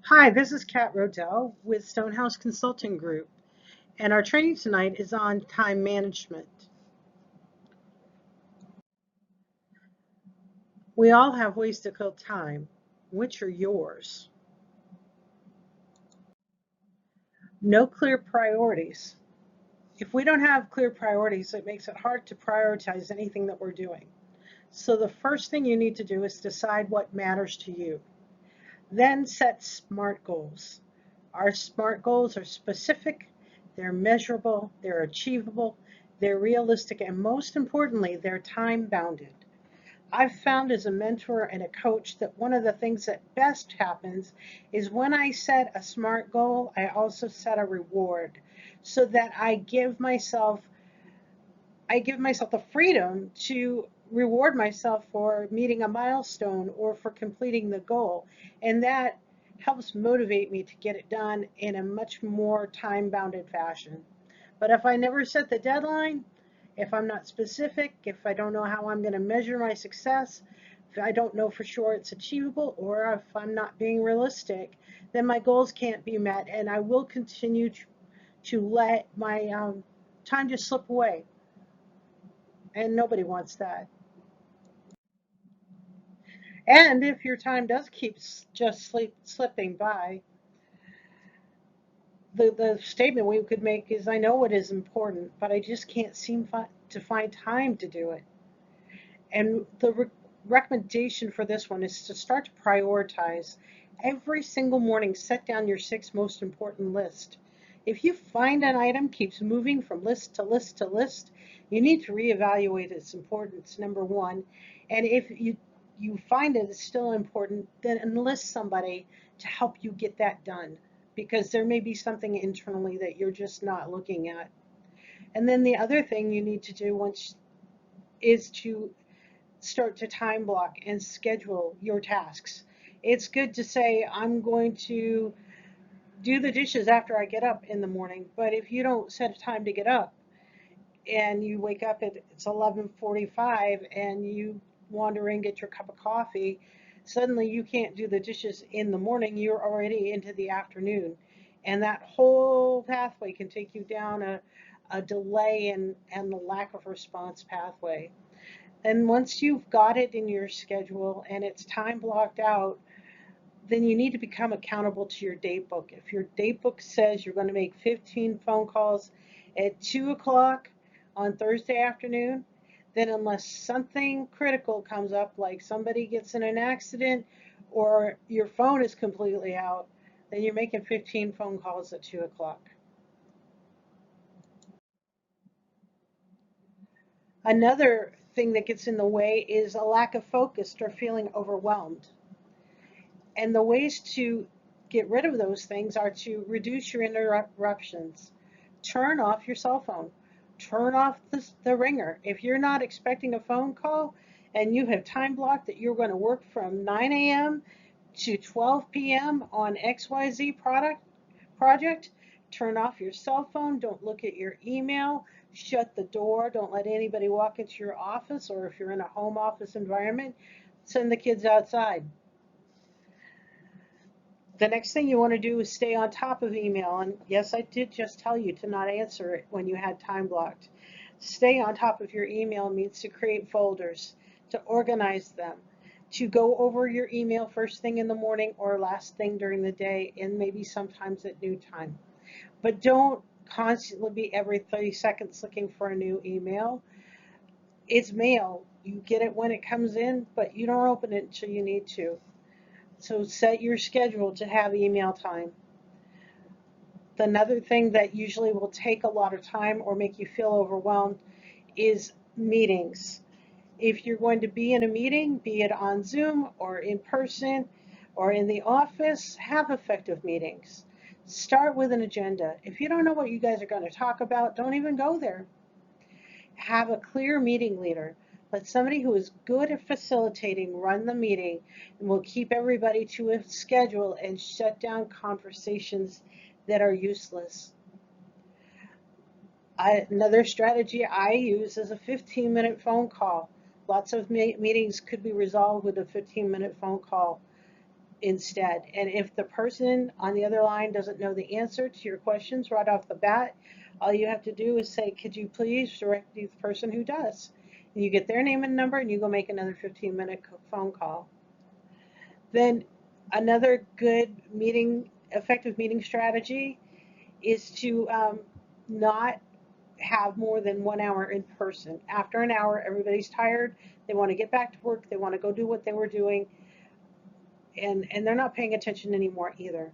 Hi, this is Kat Roedell with Stonehouse Consulting Group, and our training tonight is on time management. We all have ways to kill time. Which are yours? No clear priorities. If we don't have clear priorities, it makes it hard to prioritize anything that we're doing. So the first thing you need to do is decide what matters to you. Then set SMART goals. Our SMART goals are specific, they're measurable, they're achievable, they're realistic, and most importantly, they're time bounded. I've found as a mentor and a coach that one of the things that best happens is when I set a SMART goal, I also set a reward so that I give myself the freedom to reward myself for meeting a milestone or for completing the goal. And that helps motivate me to get it done in a much more time bounded fashion. But if I never set the deadline, if I'm not specific, if I don't know how I'm going to measure my success, if I don't know for sure it's achievable, or if I'm not being realistic, then my goals can't be met and I will continue to let my time just slip away. And nobody wants that. And if your time does keep just slipping by, the statement we could make is, I know it is important, but I just can't seem to find time to do it. And the recommendation for this one is to start to prioritize. Every single morning, set down your 6 most important list. If you find an item keeps moving from list to list to list, you need to reevaluate its importance, number one. And if you find it is still important, then enlist somebody to help you get that done, because there may be something internally that you're just not looking at. And then the other thing you need to do once is to start to time block and schedule your tasks. It's good to say, I'm going to do the dishes after I get up in the morning, but if you don't set a time to get up and you wake up at it's 11:45 and you wander in, get your cup of coffee, suddenly you can't do the dishes in the morning, you're already into the afternoon. And that whole pathway can take you down a delay and the lack of response pathway. And once you've got it in your schedule and it's time blocked out, then you need to become accountable to your date book. If your date book says you're going to make 15 phone calls at 2 o'clock on Thursday afternoon, then unless something critical comes up, like somebody gets in an accident or your phone is completely out, then you're making 15 phone calls at 2 o'clock. Another thing that gets in the way is a lack of focus or feeling overwhelmed. And the ways to get rid of those things are to reduce your interruptions. Turn off your cell phone. Turn off the ringer. If you're not expecting a phone call and you have time blocked that you're going to work from 9 a.m. to 12 p.m. on XYZ project, turn off your cell phone. Don't look at your email. Shut the door. Don't let anybody walk into your office, or if you're in a home office environment, send the kids outside. The next thing you want to do is stay on top of email. And yes, I did just tell you to not answer it when you had time blocked. Stay on top of your email means to create folders, to organize them, to go over your email first thing in the morning or last thing during the day, and maybe sometimes at noon time. But don't constantly be every 30 seconds looking for a new email. It's mail. You get it when it comes in, but you don't open it until you need to. So set your schedule to have email time. Another thing that usually will take a lot of time or make you feel overwhelmed is meetings. If you're going to be in a meeting, be it on Zoom or in person or in the office, have effective meetings. Start with an agenda. If you don't know what you guys are going to talk about, don't even go there. Have a clear meeting leader. Let somebody who is good at facilitating run the meeting and will keep everybody to a schedule and shut down conversations that are useless. Another strategy I use is a 15-minute phone call. Lots of meetings could be resolved with a 15-minute phone call. instead. And if the person on the other line doesn't know the answer to your questions right off the bat, all you have to do is say, could you please direct me to the person who does? And you get their name and number, and you go make another 15-minute phone call. Then another good effective meeting strategy is to not have more than 1 hour in person. After an hour, everybody's tired. They want to get back to work. They want to go do what they were doing, and they're not paying attention anymore either.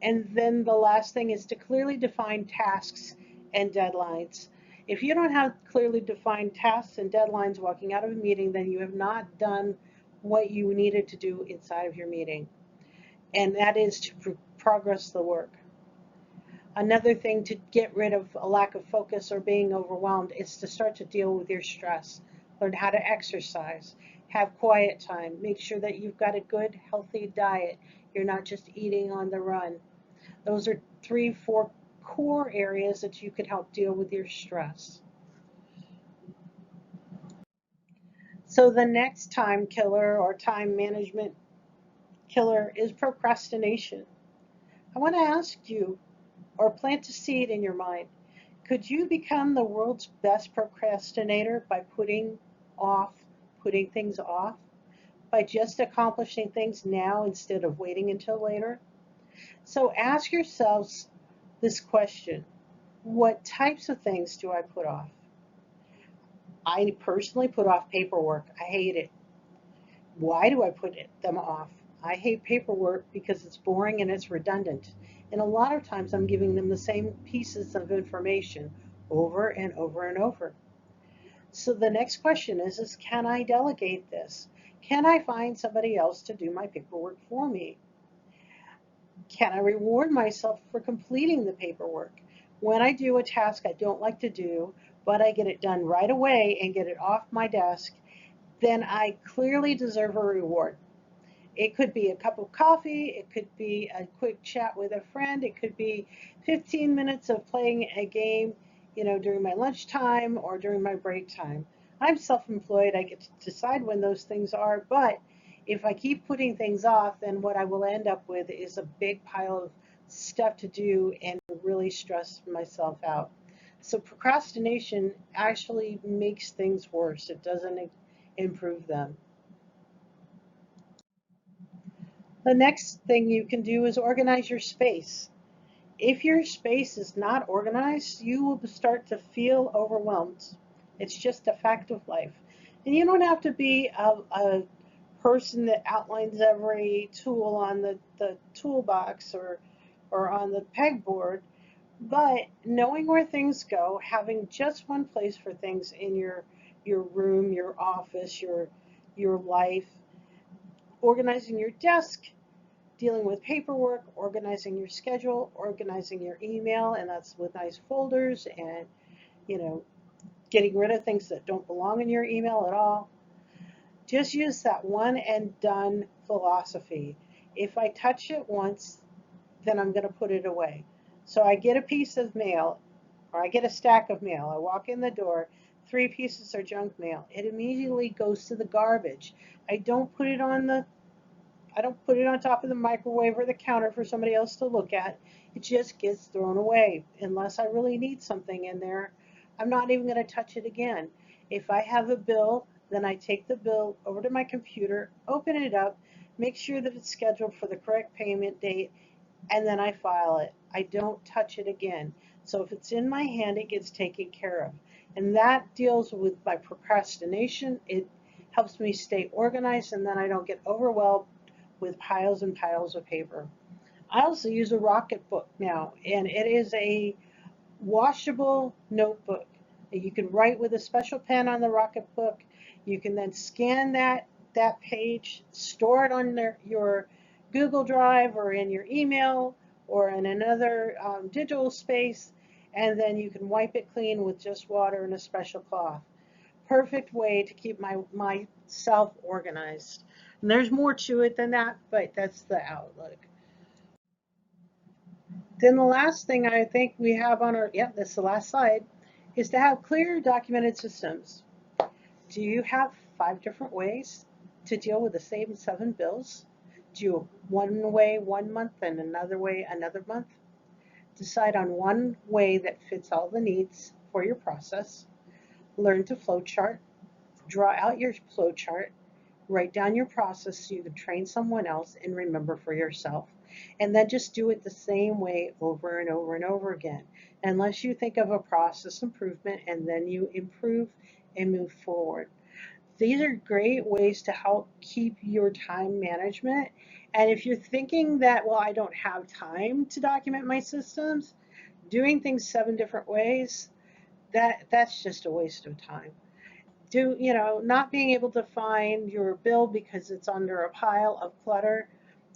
And then the last thing is to clearly define tasks and deadlines. If you don't have clearly defined tasks and deadlines walking out of a meeting, then you have not done what you needed to do inside of your meeting, and that is to progress the work. Another thing to get rid of a lack of focus or being overwhelmed is to start to deal with your stress. Learn how to exercise, have quiet time, make sure that you've got a good, healthy diet. You're not just eating on the run. Those are 3, 4 core areas that you can help deal with your stress. So the next time killer or time management killer is procrastination. I want to ask you, or plant a seed in your mind. Could you become the world's best procrastinator by putting things off, by just accomplishing things now instead of waiting until later? So ask yourselves this question: what types of things do I put off? I personally put off paperwork. I hate it. Why do I put them off? I hate paperwork because it's boring and it's redundant. And a lot of times I'm giving them the same pieces of information over and over and over. So the next question is can I delegate this? Can I find somebody else to do my paperwork for me? Can I reward myself for completing the paperwork? When I do a task I don't like to do, but I get it done right away and get it off my desk, then I clearly deserve a reward. It could be a cup of coffee, it could be a quick chat with a friend, it could be 15 minutes of playing a game, during my lunchtime or during my break time. I'm self-employed, I get to decide when those things are, but if I keep putting things off, then what I will end up with is a big pile of stuff to do and really stress myself out. So procrastination actually makes things worse. It doesn't improve them. The next thing you can do is organize your space. If your space is not organized, you will start to feel overwhelmed. It's just a fact of life. And you don't have to be a person that outlines every tool on the toolbox or on the pegboard, but knowing where things go, having just one place for things in your room, your office, your life, organizing your desk, dealing with paperwork, organizing your schedule, organizing your email, and that's with nice folders and, you know, getting rid of things that don't belong in your email at all. Just use that one and done philosophy. If I touch it once, then I'm going to put it away. So I get a piece of mail, or I get a stack of mail. I walk in the door, 3 pieces are junk mail. It immediately goes to the garbage. I don't put it on top of the microwave or the counter for somebody else to look at. It just gets thrown away. Unless I really need something in there, I'm not even going to touch it again. If I have a bill, then I take the bill over to my computer, open it up, make sure that it's scheduled for the correct payment date, and then I file it. I don't touch it again. So if it's in my hand, it gets taken care of. And that deals with my procrastination. It helps me stay organized, and then I don't get overwhelmed with piles and piles of paper. I also use a Rocket Book now, and it is a washable notebook. You can write with a special pen on the Rocket Book. You can then scan that page, store it on your Google Drive or in your email or in another digital space, and then you can wipe it clean with just water and a special cloth. Perfect way to keep myself organized. And there's more to it than that, but that's the outlook. Then the last thing I think we have on that's the last slide, is to have clear documented systems. Do you have 5 different ways to deal with the same 7 bills? Do one way one month and another way another month. Decide on one way that fits all the needs for your process. Learn to flow chart. Draw out your flow chart. Write down your process so you can train someone else and remember for yourself. And then just do it the same way over and over and over again, unless you think of a process improvement and then you improve and move forward. These are great ways to help keep your time management. And if you're thinking that, well, I don't have time to document my systems, doing things 7 different ways, that's just a waste of time. Not being able to find your bill because it's under a pile of clutter,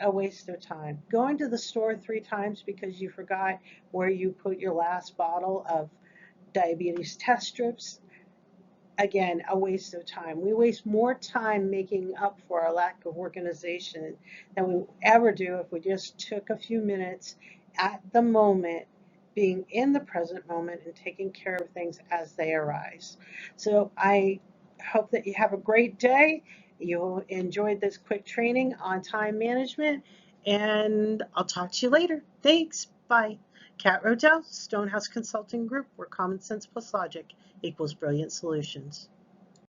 a waste of time. Going to the store 3 times because you forgot where you put your last bottle of diabetes test strips, again, a waste of time. We waste more time making up for our lack of organization than we ever do if we just took a few minutes at the moment, being in the present moment and taking care of things as they arise. So I hope that you have a great day. You enjoyed this quick training on time management, and I'll talk to you later. Thanks. Bye. Kat Roedell, Stonehouse Consulting Group, where common sense plus logic equals brilliant solutions.